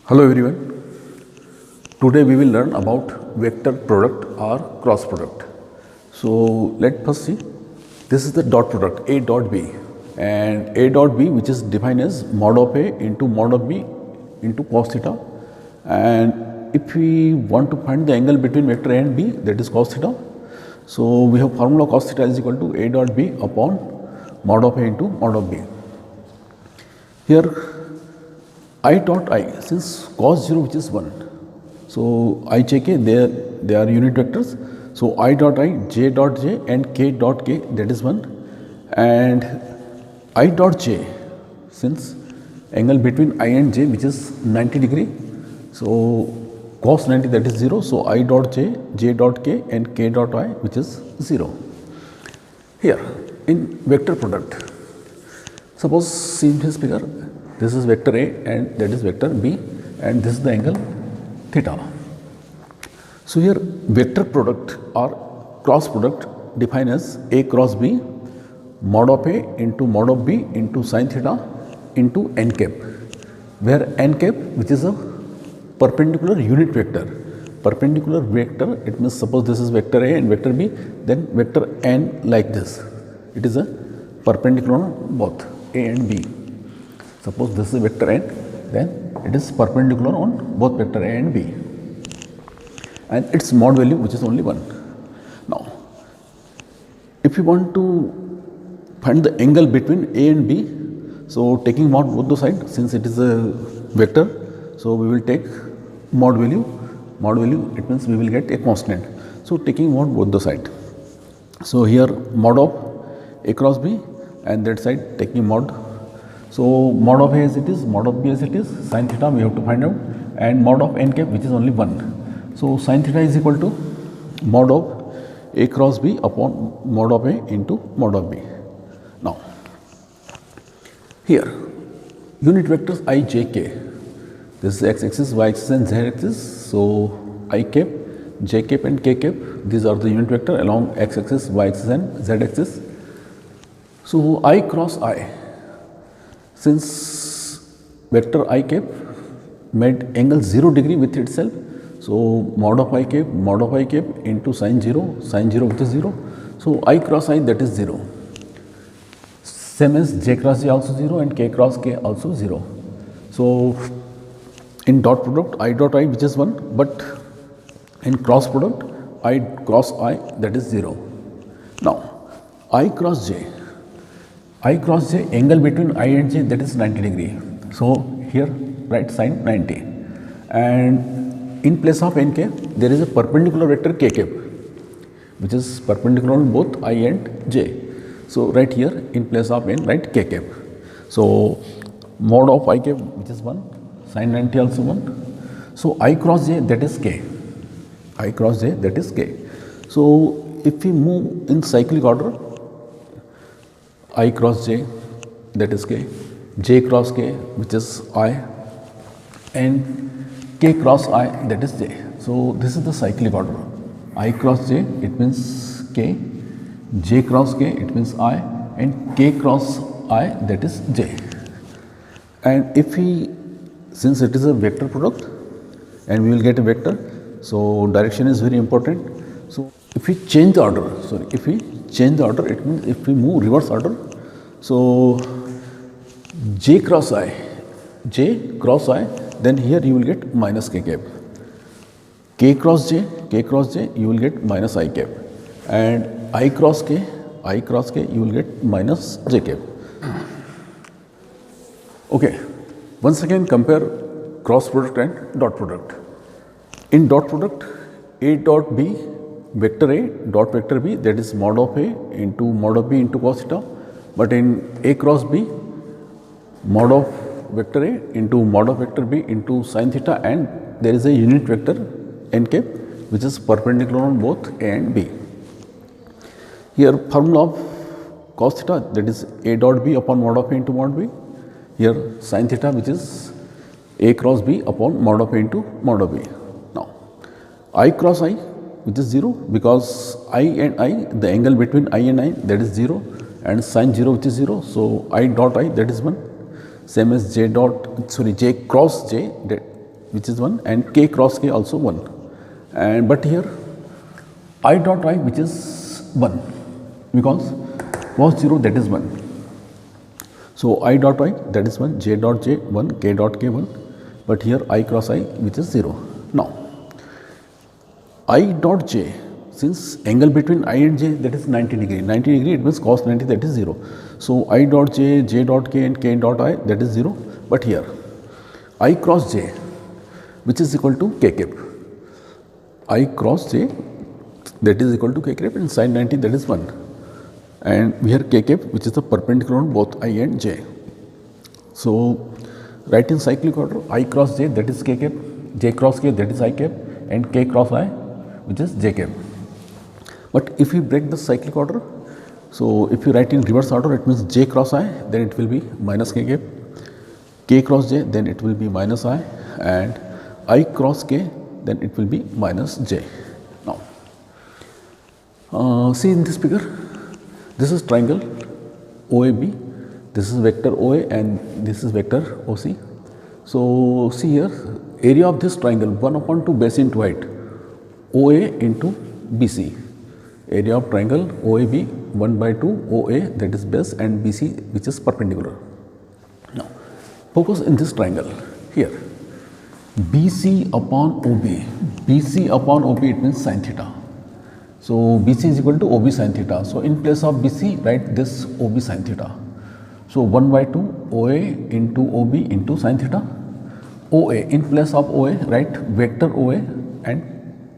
Hello everyone. Today we will learn about vector product or cross product. So let first see. This is the dot product A dot B, and A dot B, which is defined as mod of A into mod of B into cos theta. And if we want to find the angle between vector A and B, that is cos theta. So we have formula cos theta is equal to A dot B upon mod of A into mod of B. Here I dot I, since cos 0 which is 1, so I j k they are unit vectors. So I dot I, j dot j and k dot k, that is 1, and I dot j, since angle between I and j which is 90 degree, so cos 90, that is 0, so I dot j, j dot k and k dot I, which is 0. Here in vector product, suppose see this figure, this is vector A and that is vector B, and this is the angle theta. So here vector product or cross product defined as A cross B mod of A into mod of B into sin theta into n cap, where n cap, which is a perpendicular unit vector. Perpendicular vector, it means suppose this is vector A and vector B, then vector n like this, it is a perpendicular on both A and B. Suppose this is vector n, then it is perpendicular on both vector A and B, and its mod value, which is only 1. Now, if you want to find the angle between A and B, so taking mod both the sides, since it is a vector, so we will take mod value, it means we will get a constant. So taking mod both the side, so here mod of A cross B, and that side taking mod. So mod of A as it is, mod of B as it is, sin theta we have to find out, and mod of n cap, which is only 1. So sin theta is equal to mod of A cross B upon mod of A into mod of B. Now here unit vectors I, j, k, this is x axis, y axis and z axis. So I cap, j cap and k cap, these are the unit vector along x axis, y axis and z axis. So I cross I, since vector I cap made angle 0 degree with itself, so mod of I cap into sin 0 which is 0, so I cross I, that is 0, same as j cross j also 0 and k cross k also 0. So in dot product I dot I, which is 1, but in cross product I cross I, that is 0. Now I cross j, angle between I and j, that is 90 degree. So here write sin 90, and in place of n cap there is a perpendicular vector k cap, which is perpendicular on both I and j. So right here in place of n write k cap. So mod of I cap, which is 1, sin 90 also 1. So I cross j, that is k. So if we move in cyclic order, I cross j, that is k, j cross k, which is I, and k cross I, that is j. So this is the cyclic order. I cross j, it means k, j cross k, it means I, and k cross I, that is j. And if we, since it is a vector product and we will get a vector, so direction is very important. So if we change the order, it means if we move reverse order, so j cross I, then here you will get minus k cap, k cross j, you will get minus I cap, and I cross k, you will get minus j cap. Okay, once again compare cross product and dot product. In dot product, A dot B, vector A dot vector B, that is mod of A into mod of B into cos theta, but in A cross B, mod of vector A into mod of vector B into sin theta, and there is a unit vector n cap, which is perpendicular on both A and B. Here formula of cos theta, that is A dot B upon mod of A into mod B. Here sin theta, which is A cross B upon mod of A into mod of B. Now I cross I, which is 0, because I and I, the angle between I and I, that is 0, and sin 0, which is 0. So I dot I, that is 1, same as j cross j, which is 1 and k cross k also 1, and but here I dot I which is 1 because cos 0 that is 1. So I dot I that is 1, j dot j 1, k dot k 1, but here I cross I which is 0. Now I dot j, since angle between I and j that is 90 degree, 90 degree it means cos 90 that is 0. So I dot j, j dot k and k dot I that is 0, but here I cross j which is equal to k cap, I cross j that is equal to k cap and sin 90 that is 1, and here k cap which is the perpendicular on both I and j. So write in cyclic order, I cross j that is k cap, j cross k that is I cap, and k cross I which is j cap. But if we break the cyclic order, so if you write in reverse order, it means j cross I then it will be minus k cap, k cross j then it will be minus I, and I cross k then it will be minus j. Now see in this figure, this is triangle OAB, this is vector OA and this is vector OC. So see here, area of this triangle 1 upon 2 base into height, OA into BC, area of triangle OAB 1 by 2 OA that is base and BC which is perpendicular. Now focus in this triangle here, BC upon OB, BC upon OB it means sin theta. So BC is equal to OB sin theta. So in place of BC write this OB sin theta. So 1 by 2 OA into OB into sin theta. OA, in place of OA write vector OA and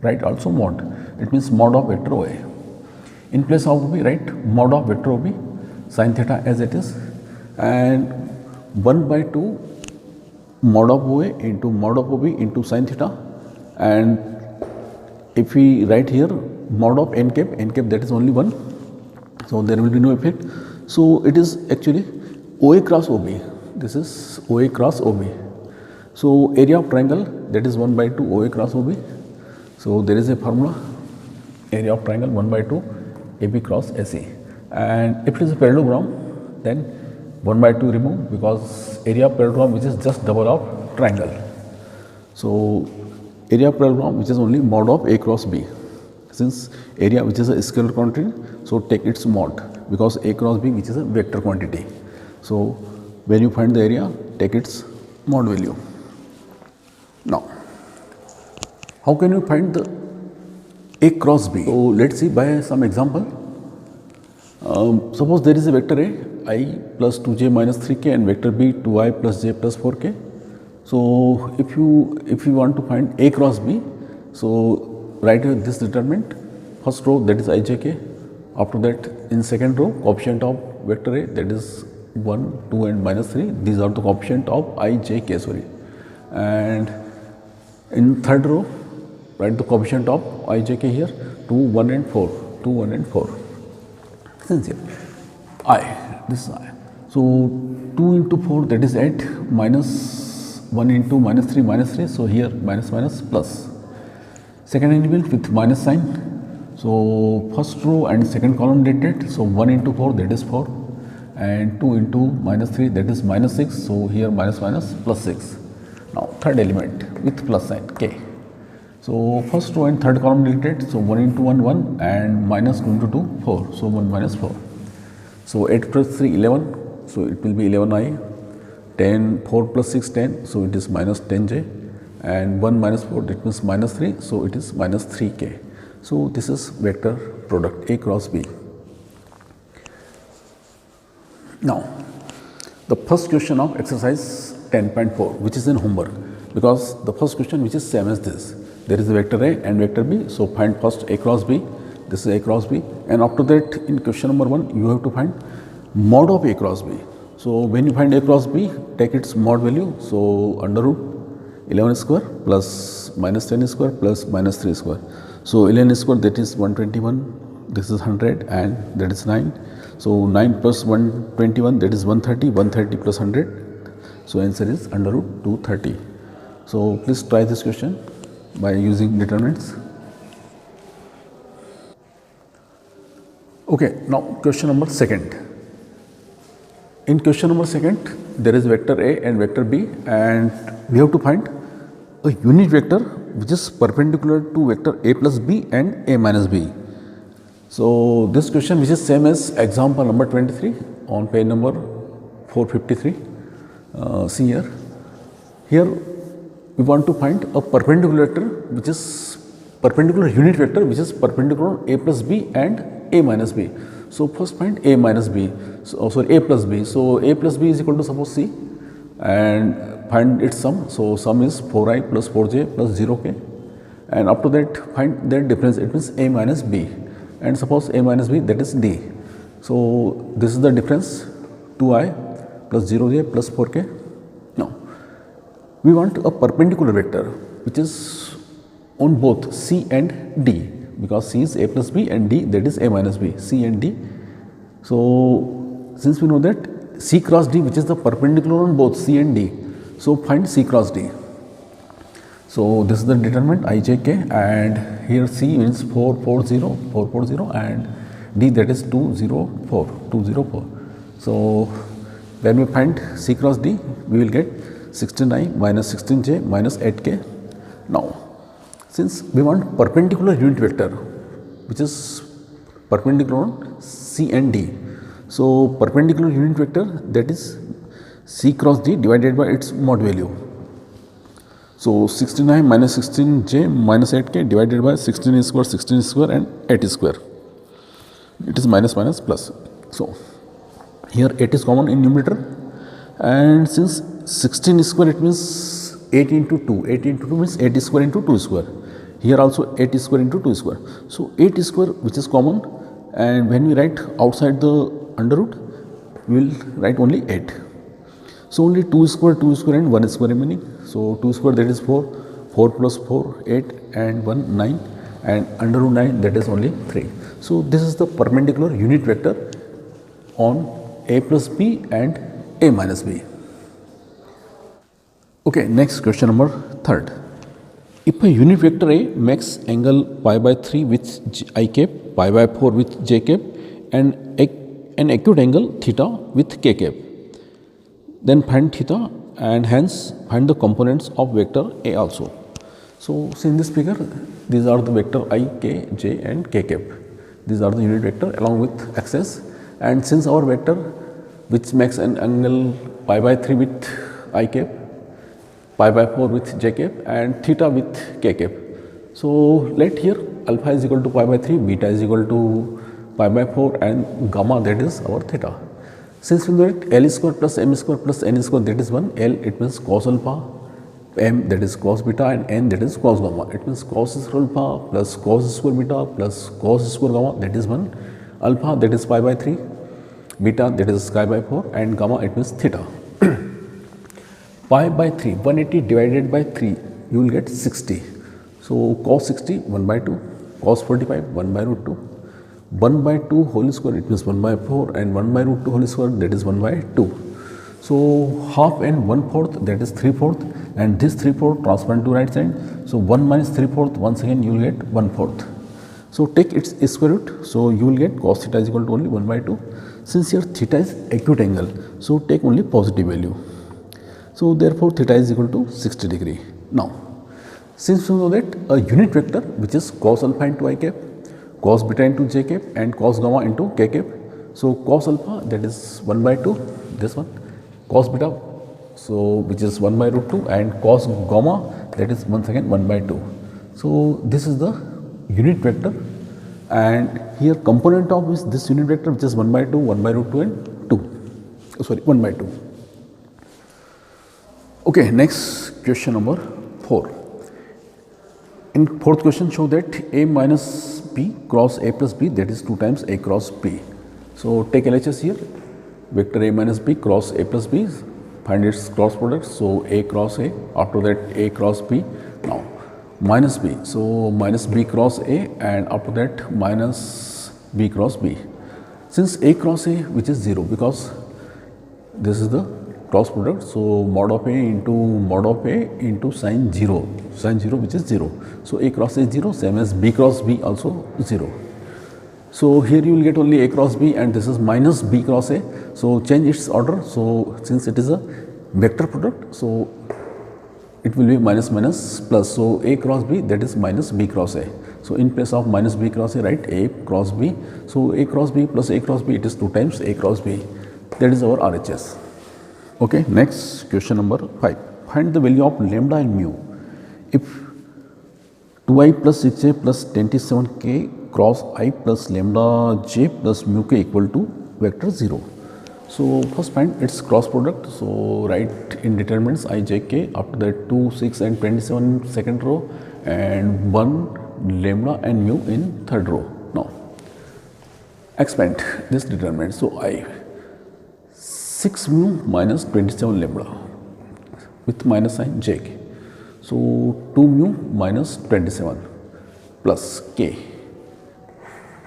write also mod, it means mod of vector OA. In place of OB write mod of vector OB, sin theta as it is, and 1 by 2 mod of OA into mod of OB into sin theta, and if we write here mod of n cap that is only 1, so there will be no effect. So it is actually OA cross OB, this is OA cross OB. So area of triangle that is 1 by 2 OA cross OB. So there is a formula, area of triangle 1 by 2 AB cross AC, and if it is a parallelogram then 1 by 2 remove because area of parallelogram which is just double of triangle. So area of parallelogram which is only mod of A cross B, since area which is a scalar quantity, so take its mod because A cross B which is a vector quantity. So when you find the area, take its mod value. Now how can you find the A cross B? So let us see by some example. Suppose there is a vector A I plus 2j minus 3k and vector B 2i plus j plus 4k. So if you want to find A cross B, so write this determinant, first row that is ijk, after that in second row coefficient of vector A that is 1, 2 and minus 3, these are the coefficient of ijk, sorry, and in third row write the coefficient of ijk here 2, 1 and 4, 2, 1 and 4. Since here I, this is I. So 2 into 4 that is 8, minus 1 into minus 3, so here minus minus plus. Second element with minus sign. So first row and second column dated, so 1 into 4 that is 4 and 2 into minus 3 that is minus 6, so here minus minus plus 6. Now third element with plus sign k. So first row and third column deleted, so 1 into 1 1 and minus 2 into 2 4, so 1 minus 4. So 8 plus 3 11, so it will be 11i, 10 4 plus 6 10, so it is minus 10j, and 1 minus 4 that means minus 3, so it is minus 3k. So this is vector product A cross B. Now the first question of exercise 10.4 which is in homework, because the first question which is same as this, there is a vector A and vector B, so find first A cross B, this is A cross B, and after that in question number 1 you have to find mod of A cross B. So when you find A cross B, take its mod value, so under root 11 square plus minus 10 square plus minus 3 square. So 11 square that is 121, this is 100 and that is 9. So 9 plus 121 that is 130, 130 plus 100. So answer is under root 230. So please try this question by using determinants. Okay, now question number second. In question number second, there is vector A and vector B, and we have to find a unit vector which is perpendicular to vector a plus b and a minus b. So this question, which is same as example number 23 on page number 453. See here. Here we want to find a perpendicular vector which is perpendicular unit vector which is perpendicular a plus b and a minus b. So first find a minus b. So sorry, a plus b. So a plus b is equal to suppose c and find its sum. So sum is 4i plus 4j plus 0k, and up to that find that difference. It means a minus b, and suppose a minus b, that is d. So this is the difference, 2i plus 0j plus 4k. Now we want a perpendicular vector which is on both c and d, because c is a plus b and d, that is a minus b, c and d. So since we know that c cross d, which is the perpendicular on both c and d, so find c cross d. So this is the determinant I, j, k, and here c means 440 and d, that is 204. So when we find c cross d, we will get 16i minus 16j minus 8k. Now since we want perpendicular unit vector which is perpendicular on c and d, so perpendicular unit vector, that is c cross d divided by its mod value. So 16i minus 16j minus 8k divided by 16 square and 8 square. It is minus plus. So here 8 is common in numerator, and since 16 square, it means 8 into 2. 8 into 2 means 8 square into 2 square. Here also 8 square into 2 square. So 8 square, which is common, and when we write outside the under root, we will write only 8. So only 2 square and 1 square remaining. So 2 square, that is 4, 4 plus 4, 8, and 1, 9, and under root 9, that is only 3. So this is the perpendicular unit vector on a plus b and a minus b. Okay, next question number 3rd. If a unit vector A makes angle pi by 3 with I cap, pi by 4 with j cap, and an acute angle theta with k cap, then find theta and hence find the components of vector A also. So see in this figure, these are the vector I, k, j and k cap. These are the unit vector along with axis, and since our vector which makes an angle pi by 3 with I cap, pi by 4 with j cap, and theta with k cap. So let here alpha is equal to pi by 3, beta is equal to pi by 4, and gamma, that is our theta. Since we know that L square plus m square plus n square, that is 1, L it means cos alpha, m that is cos beta, and n that is cos gamma. It means cos square alpha plus cos square beta plus cos square gamma, that is 1, alpha that is pi by 3, beta that is pi by 4, and gamma it means theta. Pi by 3, 180 divided by 3, you will get 60. So cos 60, 1 by 2, cos 45, 1 by root 2, 1 by 2 whole square, it means 1 by 4, and 1 by root 2 whole square, that is 1 by 2. So half and 1/4, that is 3/4, and this 3/4 transfer to right side. So 1 minus 3/4, once again you will get 1/4. So take its square root, so you will get cos theta is equal to only 1 by 2. Since here theta is acute angle, so take only positive value. So therefore theta is equal to 60 degree. Now since we know that a unit vector which is cos alpha into I cap, cos beta into j cap, and cos gamma into k cap. So cos alpha, that is 1 by 2, this one, cos beta, so which is 1 by root 2, and cos gamma, that is once again 1 by 2. So this is the unit vector, and here component of this unit vector, which is 1 by 2, 1 by root 2, and 2, sorry, 1 by 2. Okay, next question number 4. In 4th question, show that A minus B cross A plus B, that is 2 times A cross B. So take LHS here, vector A minus B cross A plus B, find its cross product. So A cross A, after that A cross B. Now minus B, so minus B cross A, and after that minus B cross B. Since A cross A, which is 0, because this is the cross product, so mod of A into sin 0, which is 0. So A cross A is 0, same as B cross B also 0. So here you will get only A cross B, and this is minus B cross A. So change its order. So since it is a vector product, so it will be minus minus plus. So A cross B, that is minus B cross A. So in place of minus B cross A, write A cross B. So A cross B plus A cross B, it is 2 times A cross B. That is our RHS. Okay, next question number 5. Find the value of lambda and mu if 2i plus 6j plus 27k cross i plus lambda j plus mu k equal to vector 0. So first find its cross product. So write in determinants I, j, k. After that 2, 6 and 27 second row, and 1 lambda and mu in third row. Now expand this determinant. So I 6 mu minus 27 lambda with minus sign j k. So 2 mu minus 27 plus k,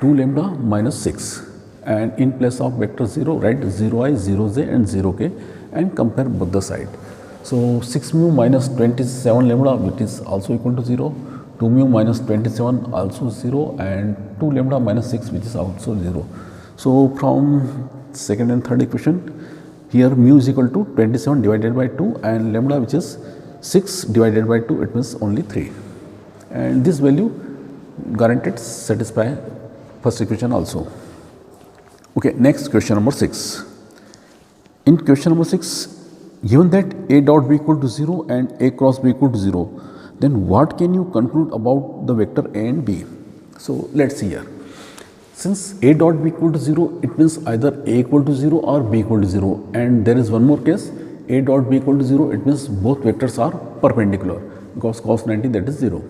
2 lambda minus 6, and in place of vector 0 write 0i, 0j and 0k and compare both the side. So 6 mu minus 27 lambda, which is also equal to 0, 2 mu minus 27 also 0, and 2 lambda minus 6, which is also 0. So from second and third equation, here mu is equal to 27 divided by 2 and lambda, which is 6 divided by 2, it means only 3, and this value guaranteed satisfy first equation also. Okay, next question number 6. In question number 6, given that A dot B equal to 0 and A cross B equal to 0, then what can you conclude about the vector A and B? So let's see here. Since A dot B equal to 0, it means either A equal to 0 or B equal to 0, and there is one more case, A dot B equal to 0, it means both vectors are perpendicular, because cos 90, that is 0.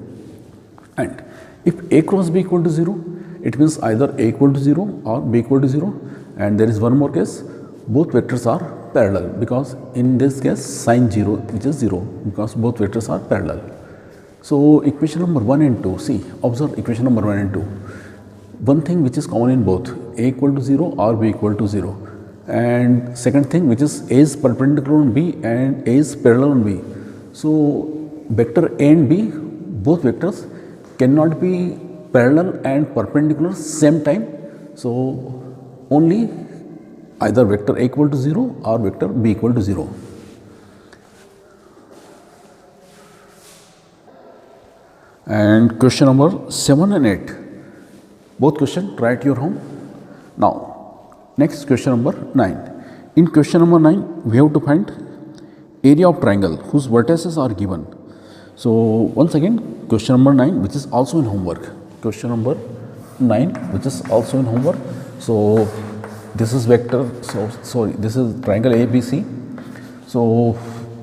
And if A cross B equal to 0, it means either A equal to 0 or B equal to 0, and there is one more case, both vectors are parallel, because in this case sin 0, which is 0, because both vectors are parallel. So equation number 1 and 2, see, observe equation number 1 and 2. One thing which is common in both, A equal to 0 or B equal to 0, and second thing, which is A is perpendicular on B and A is parallel on B. So vector A and B, both vectors cannot be parallel and perpendicular same time. So only either vector A equal to 0 or vector B equal to 0. And question number 7 and 8, both question try at your home. Now next question number 9. In question number 9, we have to find area of triangle whose vertices are given. So once again, question number 9, which is also in homework. Question number 9, which is also in homework. So this is vector, this is triangle ABC. So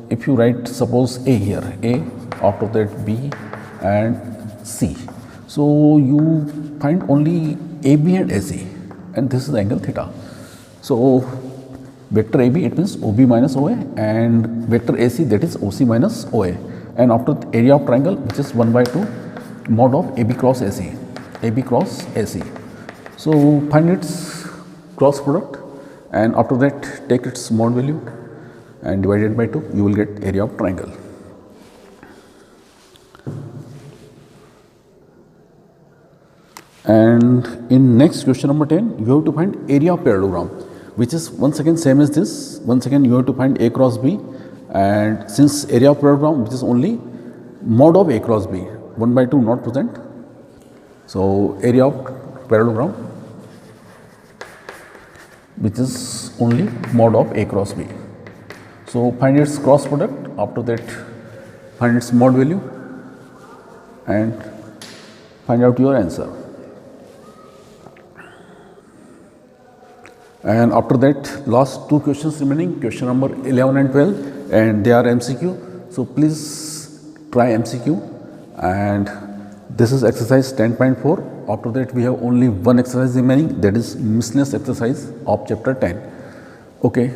if you write suppose A here, A, after that B and C. So you find only AB and AC, and this is angle theta. So vector AB, it means OB minus OA, and vector AC, that is OC minus OA, and after the area of triangle, which is 1 by 2 mod of AB cross AC, AB cross AC. So find its cross product, and after that take its mod value and divide it by 2, you will get area of triangle. And in next question number 10, you have to find area of parallelogram, which is once again same as this. Once again you have to find A cross B, and since area of parallelogram, which is only mod of A cross B, 1 by 2 not present. So area of parallelogram, which is only mod of A cross B. So find its cross product, after that find its mod value and find out your answer. And after that, last two questions remaining, question number 11 and 12, and they are MCQ. So please try MCQ, and this is exercise 10.4. After that, we have only one exercise remaining, that is miscellaneous exercise of chapter 10. Okay.